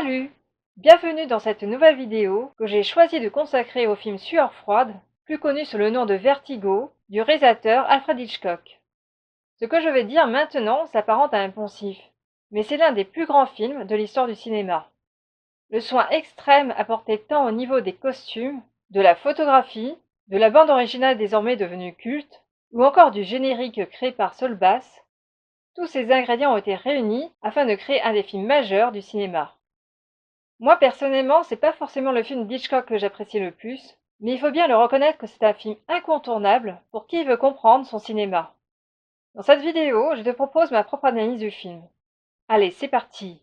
Salut! Bienvenue dans cette nouvelle vidéo que j'ai choisi de consacrer au film Sueur froide, plus connu sous le nom de Vertigo, du réalisateur Alfred Hitchcock. Ce que je vais dire maintenant s'apparente à un poncif, mais c'est l'un des plus grands films de l'histoire du cinéma. Le soin extrême apporté tant au niveau des costumes, de la photographie, de la bande originale désormais devenue culte, ou encore du générique créé par Saul Bass, tous ces ingrédients ont été réunis afin de créer un des films majeurs du cinéma. Moi personnellement, c'est pas forcément le film d'Hitchcock que j'apprécie le plus, mais il faut bien le reconnaître que c'est un film incontournable pour qui veut comprendre son cinéma. Dans cette vidéo, je te propose ma propre analyse du film. Allez, c'est parti!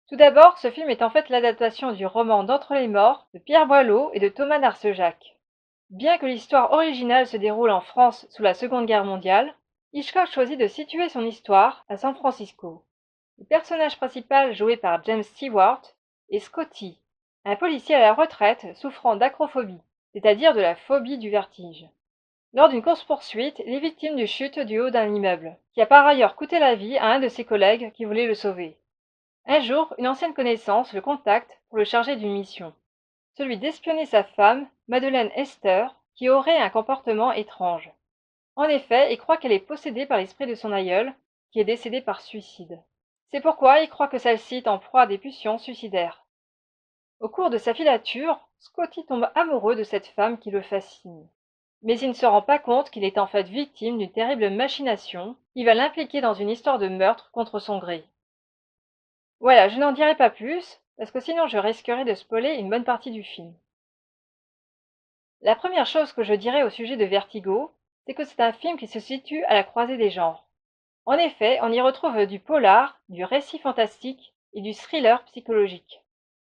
Tout d'abord, ce film est en fait l'adaptation du roman d'Entre les morts de Pierre Boileau et de Thomas d'Arcejac. Bien que l'histoire originale se déroule en France sous la Seconde Guerre mondiale, Hitchcock choisit de situer son histoire à San Francisco. Le personnage principal, joué par James Stewart, est Scotty, un policier à la retraite souffrant d'acrophobie, c'est-à-dire de la phobie du vertige. Lors d'une course-poursuite, il est victime d'une chute du haut d'un immeuble, qui a par ailleurs coûté la vie à un de ses collègues qui voulait le sauver. Un jour, une ancienne connaissance le contacte pour le charger d'une mission, celui d'espionner sa femme, Madeleine Hester, qui aurait un comportement étrange. En effet, il croit qu'elle est possédée par l'esprit de son aïeul, qui est décédé par suicide. C'est pourquoi il croit que celle-ci est en proie à des pulsions suicidaires. Au cours de sa filature, Scotty tombe amoureux de cette femme qui le fascine. Mais il ne se rend pas compte qu'il est en fait victime d'une terrible machination qui va l'impliquer dans une histoire de meurtre contre son gré. Voilà, je n'en dirai pas plus, parce que sinon je risquerais de spoiler une bonne partie du film. La première chose que je dirais au sujet de Vertigo, c'est que c'est un film qui se situe à la croisée des genres. En effet, on y retrouve du polar, du récit fantastique et du thriller psychologique.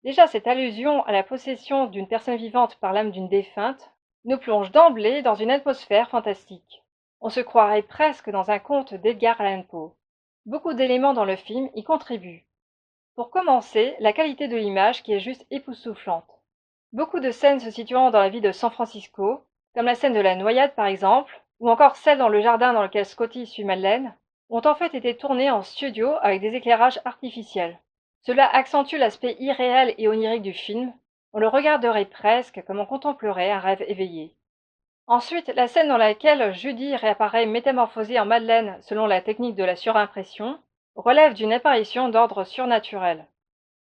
Déjà, cette allusion à la possession d'une personne vivante par l'âme d'une défunte nous plonge d'emblée dans une atmosphère fantastique. On se croirait presque dans un conte d'Edgar Allan Poe. Beaucoup d'éléments dans le film y contribuent. Pour commencer, la qualité de l'image qui est juste époustouflante. Beaucoup de scènes se situant dans la ville de San Francisco, comme la scène de la noyade par exemple, ou encore celle dans le jardin dans lequel Scotty suit Madeleine, ont en fait été tournées en studio avec des éclairages artificiels. Cela accentue l'aspect irréel et onirique du film, on le regarderait presque comme on contemplerait un rêve éveillé. Ensuite, la scène dans laquelle Judy réapparaît métamorphosée en Madeleine selon la technique de la surimpression, relève d'une apparition d'ordre surnaturel.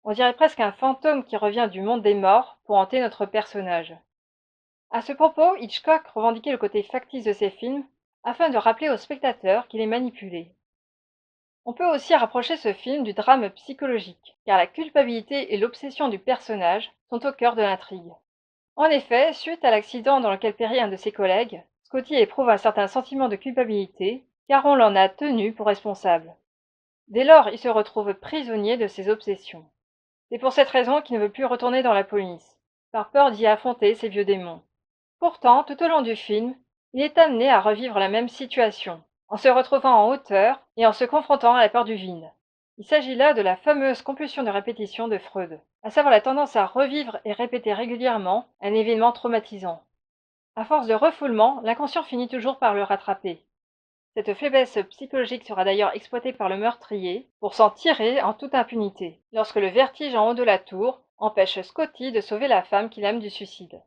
On dirait presque un fantôme qui revient du monde des morts pour hanter notre personnage. À ce propos, Hitchcock revendiquait le côté factice de ses films afin de rappeler au spectateur qu'il est manipulé. On peut aussi rapprocher ce film du drame psychologique, car la culpabilité et l'obsession du personnage sont au cœur de l'intrigue. En effet, suite à l'accident dans lequel périt un de ses collègues, Scotty éprouve un certain sentiment de culpabilité, car on l'en a tenu pour responsable. Dès lors, il se retrouve prisonnier de ses obsessions. C'est pour cette raison qu'il ne veut plus retourner dans la police, par peur d'y affronter ses vieux démons. Pourtant, tout au long du film, il est amené à revivre la même situation, en se retrouvant en hauteur et en se confrontant à la peur du vide. Il s'agit là de la fameuse compulsion de répétition de Freud, à savoir la tendance à revivre et répéter régulièrement un événement traumatisant. À force de refoulement, l'inconscient finit toujours par le rattraper. Cette faiblesse psychologique sera d'ailleurs exploitée par le meurtrier pour s'en tirer en toute impunité, lorsque le vertige en haut de la tour empêche Scotty de sauver la femme qu'il aime du suicide.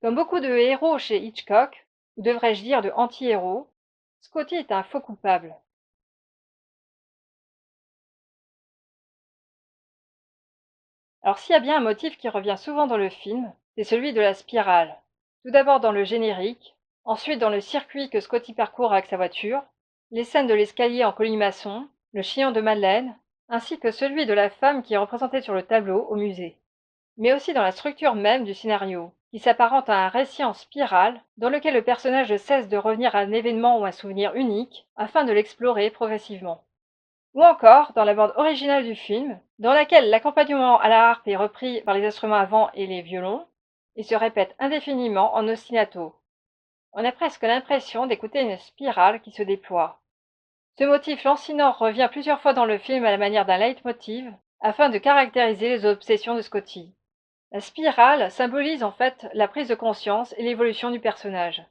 Comme beaucoup de héros chez Hitchcock, ou devrais-je dire de anti-héros, Scotty est un faux coupable. Alors s'il y a bien un motif qui revient souvent dans le film, c'est celui de la spirale. Tout d'abord dans le générique, ensuite dans le circuit que Scotty parcourt avec sa voiture, les scènes de l'escalier en colimaçon, le chignon de Madeleine, ainsi que celui de la femme qui est représentée sur le tableau au musée. Mais aussi dans la structure même du scénario, qui s'apparente à un récit en spirale dans lequel le personnage ne cesse de revenir à un événement ou un souvenir unique afin de l'explorer progressivement. Ou encore dans la bande originale du film, dans laquelle l'accompagnement à la harpe est repris par les instruments à vent et les violons, et se répète indéfiniment en ostinato. On a presque l'impression d'écouter une spirale qui se déploie. Ce motif lancinant revient plusieurs fois dans le film à la manière d'un leitmotiv, afin de caractériser les obsessions de Scotty. La spirale symbolise en fait la prise de conscience et l'évolution du personnage.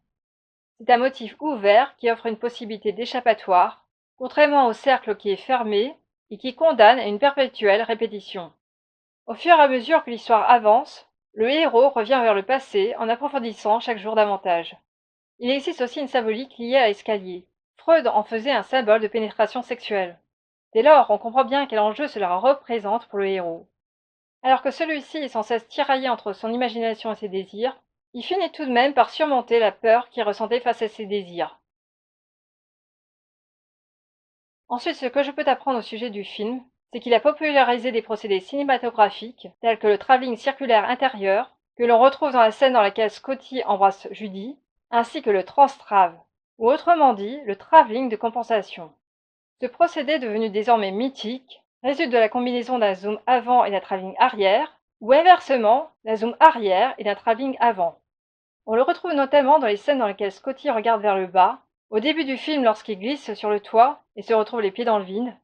C'est un motif ouvert qui offre une possibilité d'échappatoire, contrairement au cercle qui est fermé et qui condamne à une perpétuelle répétition. Au fur et à mesure que l'histoire avance, le héros revient vers le passé en approfondissant chaque jour davantage. Il existe aussi une symbolique liée à l'escalier. Freud en faisait un symbole de pénétration sexuelle. Dès lors, on comprend bien quel enjeu cela représente pour le héros. Alors que celui-ci est sans cesse tiraillé entre son imagination et ses désirs, il finit tout de même par surmonter la peur qu'il ressentait face à ses désirs. Ensuite, ce que je peux t'apprendre au sujet du film, c'est qu'il a popularisé des procédés cinématographiques, tels que le travelling circulaire intérieur, que l'on retrouve dans la scène dans laquelle Scotty embrasse Judy, ainsi que le transtrave, ou autrement dit, le travelling de compensation. Ce procédé, devenu désormais mythique, résulte de la combinaison d'un zoom avant et d'un travelling arrière, ou inversement, d'un zoom arrière et d'un travelling avant. On le retrouve notamment dans les scènes dans lesquelles Scotty regarde vers le bas, au début du film lorsqu'il glisse sur le toit et se retrouve les pieds dans le vide,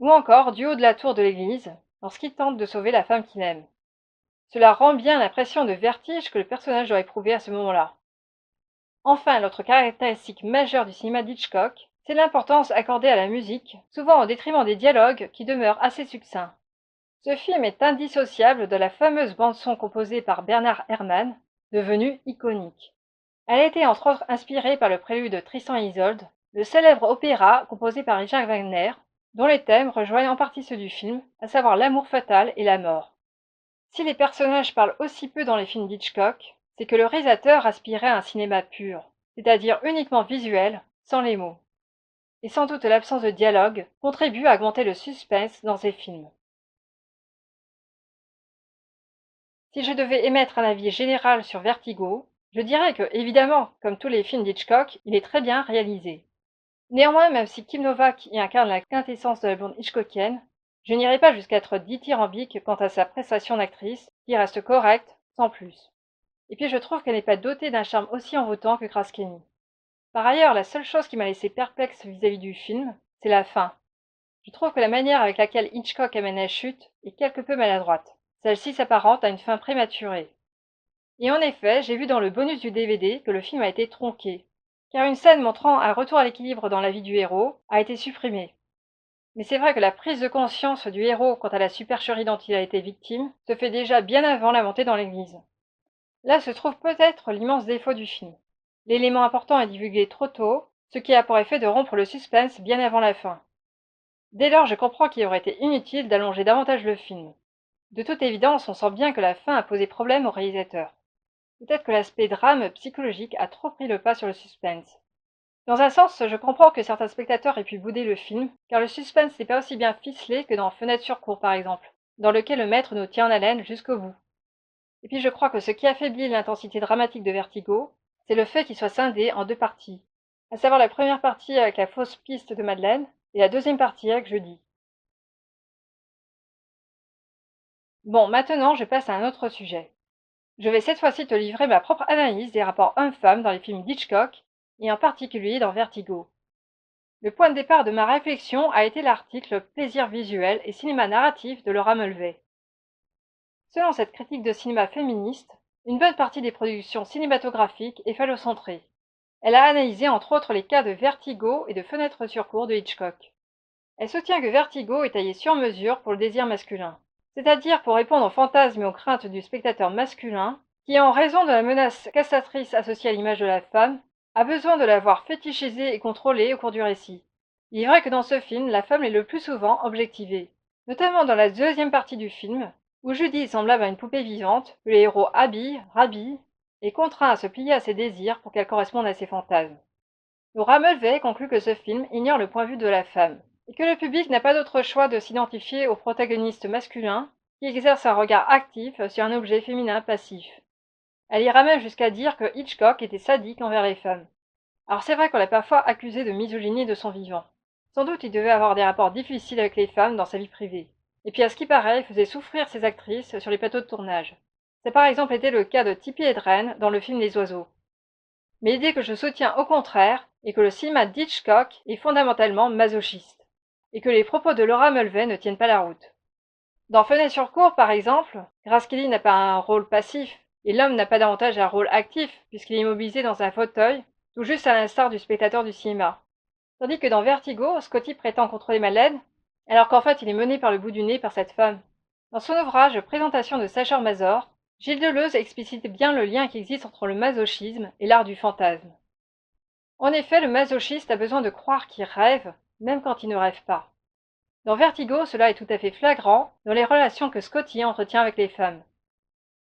ou encore du haut de la tour de l'église, lorsqu'il tente de sauver la femme qu'il aime. Cela rend bien l'impression de vertige que le personnage doit éprouver à ce moment-là. Enfin, l'autre caractéristique majeure du cinéma d'Hitchcock, c'est l'importance accordée à la musique, souvent au détriment des dialogues qui demeurent assez succincts. Ce film est indissociable de la fameuse bande-son composée par Bernard Herrmann, devenue iconique. Elle a été entre autres inspirée par le prélude de Tristan et Isolde, le célèbre opéra composé par Richard Wagner, dont les thèmes rejoignent en partie ceux du film, à savoir l'amour fatal et la mort. Si les personnages parlent aussi peu dans les films d'Hitchcock, c'est que le réalisateur aspirait à un cinéma pur, c'est-à-dire uniquement visuel, sans les mots. Et sans doute l'absence de dialogue contribue à augmenter le suspense dans ces films. Si je devais émettre un avis général sur Vertigo, je dirais que, évidemment, comme tous les films d'Hitchcock, il est très bien réalisé. Néanmoins, même si Kim Novak y incarne la quintessence de la blonde hitchcockienne, je n'irai pas jusqu'à être dithyrambique quant à sa prestation d'actrice, qui reste correcte, sans plus. Et puis je trouve qu'elle n'est pas dotée d'un charme aussi envoûtant que Grace Kelly. Par ailleurs, la seule chose qui m'a laissé perplexe vis-à-vis du film, c'est la fin. Je trouve que la manière avec laquelle Hitchcock amène la chute est quelque peu maladroite. Celle-ci s'apparente à une fin prématurée. Et en effet, j'ai vu dans le bonus du DVD que le film a été tronqué, car une scène montrant un retour à l'équilibre dans la vie du héros a été supprimée. Mais c'est vrai que la prise de conscience du héros quant à la supercherie dont il a été victime se fait déjà bien avant la montée dans l'église. Là se trouve peut-être l'immense défaut du film. L'élément important est divulgué trop tôt, ce qui a pour effet de rompre le suspense bien avant la fin. Dès lors, je comprends qu'il aurait été inutile d'allonger davantage le film. De toute évidence, on sent bien que la fin a posé problème au réalisateur. Peut-être que l'aspect drame psychologique a trop pris le pas sur le suspense. Dans un sens, je comprends que certains spectateurs aient pu bouder le film, car le suspense n'est pas aussi bien ficelé que dans Fenêtre sur cour par exemple, dans lequel le maître nous tient en haleine jusqu'au bout. Et puis je crois que ce qui affaiblit l'intensité dramatique de Vertigo, c'est le fait qu'il soit scindé en deux parties, à savoir la première partie avec la fausse piste de Madeleine, et la deuxième partie avec Jeudi. Bon, maintenant je passe à un autre sujet. Je vais cette fois-ci te livrer ma propre analyse des rapports hommes-femmes dans les films d'Hitchcock, et en particulier dans Vertigo. Le point de départ de ma réflexion a été l'article Plaisir visuel et cinéma narratif de Laura Mulvey. Selon cette critique de cinéma féministe, une bonne partie des productions cinématographiques est phallocentrée. Elle a analysé entre autres les cas de Vertigo et de Fenêtre sur cour de Hitchcock. Elle soutient que Vertigo est taillé sur mesure pour le désir masculin, c'est-à-dire pour répondre aux fantasmes et aux craintes du spectateur masculin qui, en raison de la menace cassatrice associée à l'image de la femme, a besoin de la voir fétichisée et contrôlée au cours du récit. Il est vrai que dans ce film, la femme est le plus souvent objectivée, notamment dans la deuxième partie du film, où Judy est semblable à une poupée vivante que le héros habille, rhabille, et contraint à se plier à ses désirs pour qu'elle corresponde à ses fantasmes. Laura Mulvey conclut que ce film ignore le point de vue de la femme, et que le public n'a pas d'autre choix de s'identifier au protagoniste masculin qui exerce un regard actif sur un objet féminin passif. Elle ira même jusqu'à dire que Hitchcock était sadique envers les femmes. Alors c'est vrai qu'on l'a parfois accusé de misogynie de son vivant. Sans doute il devait avoir des rapports difficiles avec les femmes dans sa vie privée. Et puis à ce qui paraît, il faisait souffrir ses actrices sur les plateaux de tournage. Ça a par exemple été le cas de Tippi Hedren dans le film Les Oiseaux. Mais l'idée que je soutiens au contraire est que le cinéma d'Hitchcock est fondamentalement masochiste, et que les propos de Laura Mulvey ne tiennent pas la route. Dans Fenêtre sur cour, par exemple, Grace Kelly n'a pas un rôle passif, et l'homme n'a pas davantage un rôle actif, puisqu'il est immobilisé dans un fauteuil, tout juste à l'instar du spectateur du cinéma. Tandis que dans Vertigo, Scotty prétend contrôler Madeleine, alors qu'en fait il est mené par le bout du nez par cette femme. Dans son ouvrage Présentation de Sacher Mazor, Gilles Deleuze explicite bien le lien qui existe entre le masochisme et l'art du fantasme. En effet, le masochiste a besoin de croire qu'il rêve, même quand il ne rêve pas. Dans Vertigo, cela est tout à fait flagrant dans les relations que Scotty entretient avec les femmes.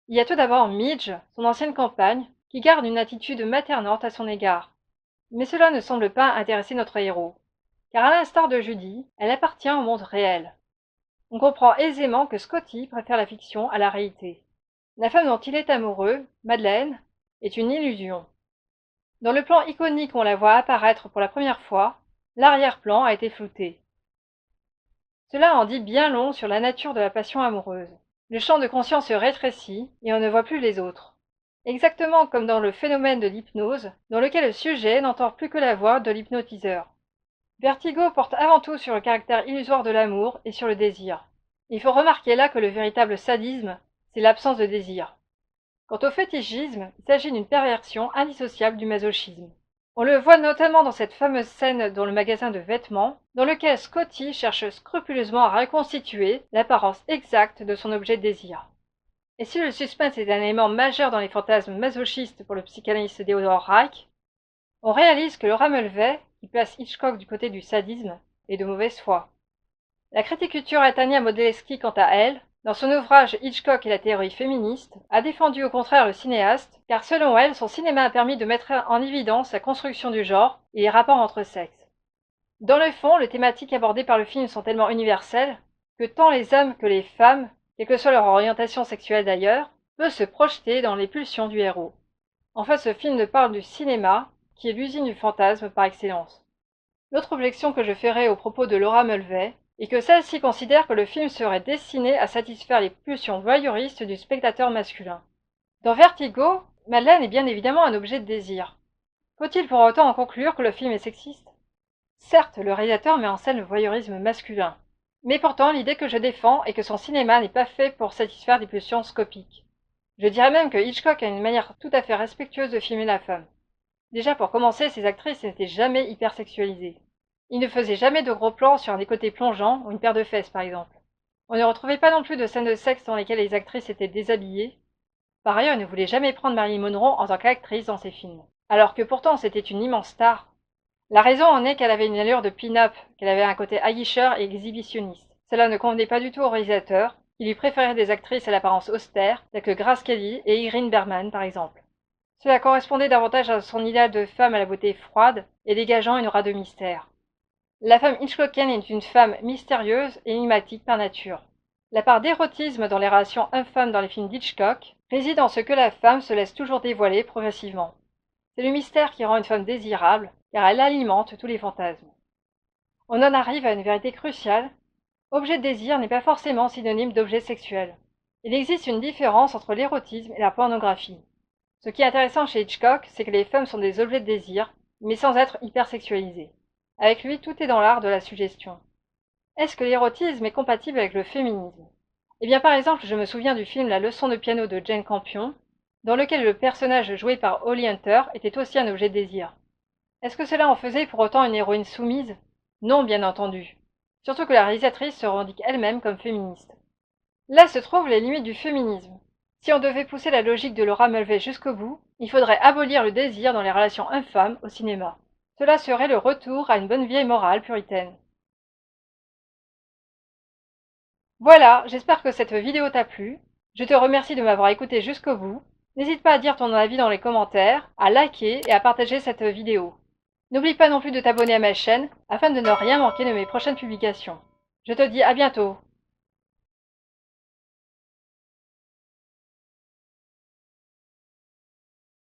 Il y a tout d'abord Midge, son ancienne compagne, qui garde une attitude maternante à son égard. Mais cela ne semble pas intéresser notre héros, car à l'instar de Judy, elle appartient au monde réel. On comprend aisément que Scotty préfère la fiction à la réalité. La femme dont il est amoureux, Madeleine, est une illusion. Dans le plan iconique où on la voit apparaître pour la première fois, l'arrière-plan a été flouté. Cela en dit bien long sur la nature de la passion amoureuse. Le champ de conscience se rétrécit et on ne voit plus les autres. Exactement comme dans le phénomène de l'hypnose, dans lequel le sujet n'entend plus que la voix de l'hypnotiseur. Vertigo porte avant tout sur le caractère illusoire de l'amour et sur le désir. Il faut remarquer là que le véritable sadisme, c'est l'absence de désir. Quant au fétichisme, il s'agit d'une perversion indissociable du masochisme. On le voit notamment dans cette fameuse scène dans le magasin de vêtements, dans lequel Scotty cherche scrupuleusement à reconstituer l'apparence exacte de son objet de désir. Et si le suspense est un élément majeur dans les fantasmes masochistes pour le psychanalyste Theodor Reich, on réalise que Laura Mulvey, qui place Hitchcock du côté du sadisme, est de mauvaise foi. La criticulture est Tania Modzelewski quant à elle, dans son ouvrage Hitchcock et la théorie féministe, a défendu au contraire le cinéaste, car selon elle, son cinéma a permis de mettre en évidence la construction du genre et les rapports entre sexes. Dans le fond, les thématiques abordées par le film sont tellement universelles que tant les hommes que les femmes, quelle que soit leur orientation sexuelle d'ailleurs, peuvent se projeter dans les pulsions du héros. En fait, ce film parle du cinéma, qui est l'usine du fantasme par excellence. L'autre objection que je ferai au propos de Laura Mulvey est que celle-ci considère que le film serait destiné à satisfaire les pulsions voyeuristes du spectateur masculin. Dans Vertigo, Madeleine est bien évidemment un objet de désir. Faut-il pour autant en conclure que le film est sexiste ? Certes, le réalisateur met en scène le voyeurisme masculin. Mais pourtant, l'idée que je défends est que son cinéma n'est pas fait pour satisfaire des pulsions scopiques. Je dirais même que Hitchcock a une manière tout à fait respectueuse de filmer la femme. Déjà pour commencer, ces actrices n'étaient jamais hypersexualisées. Il ne faisait jamais de gros plans sur un décolleté plongeant ou une paire de fesses par exemple. On ne retrouvait pas non plus de scènes de sexe dans lesquelles les actrices étaient déshabillées. Par ailleurs, il ne voulait jamais prendre Marilyn Monroe en tant qu'actrice dans ses films. Alors que pourtant c'était une immense star. La raison en est qu'elle avait une allure de pin-up, qu'elle avait un côté aguicheur et exhibitionniste. Cela ne convenait pas du tout au réalisateur, qui lui préférait des actrices à l'apparence austère, telles que Grace Kelly et Irene Berman par exemple. Cela correspondait davantage à son idéal de femme à la beauté froide et dégageant une aura de mystère. La femme hitchcockienne est une femme mystérieuse et énigmatique par nature. La part d'érotisme dans les relations hommes-femmes dans les films d'Hitchcock réside en ce que la femme se laisse toujours dévoiler progressivement. C'est le mystère qui rend une femme désirable, car elle alimente tous les fantasmes. On en arrive à une vérité cruciale. Objet de désir n'est pas forcément synonyme d'objet sexuel. Il existe une différence entre l'érotisme et la pornographie. Ce qui est intéressant chez Hitchcock, c'est que les femmes sont des objets de désir, mais sans être hypersexualisées. Avec lui, tout est dans l'art de la suggestion. Est-ce que l'érotisme est compatible avec le féminisme ? Eh bien par exemple, je me souviens du film La leçon de piano de Jane Campion, dans lequel le personnage joué par Holly Hunter était aussi un objet de désir. Est-ce que cela en faisait pour autant une héroïne soumise ? Non, bien entendu. Surtout que la réalisatrice se revendique elle-même comme féministe. Là se trouvent les limites du féminisme. Si on devait pousser la logique de Laura Mulvey jusqu'au bout, il faudrait abolir le désir dans les relations hommes-femmes au cinéma. Cela serait le retour à une bonne vieille morale puritaine. Voilà, j'espère que cette vidéo t'a plu. Je te remercie de m'avoir écouté jusqu'au bout. N'hésite pas à dire ton avis dans les commentaires, à liker et à partager cette vidéo. N'oublie pas non plus de t'abonner à ma chaîne afin de ne rien manquer de mes prochaines publications. Je te dis à bientôt.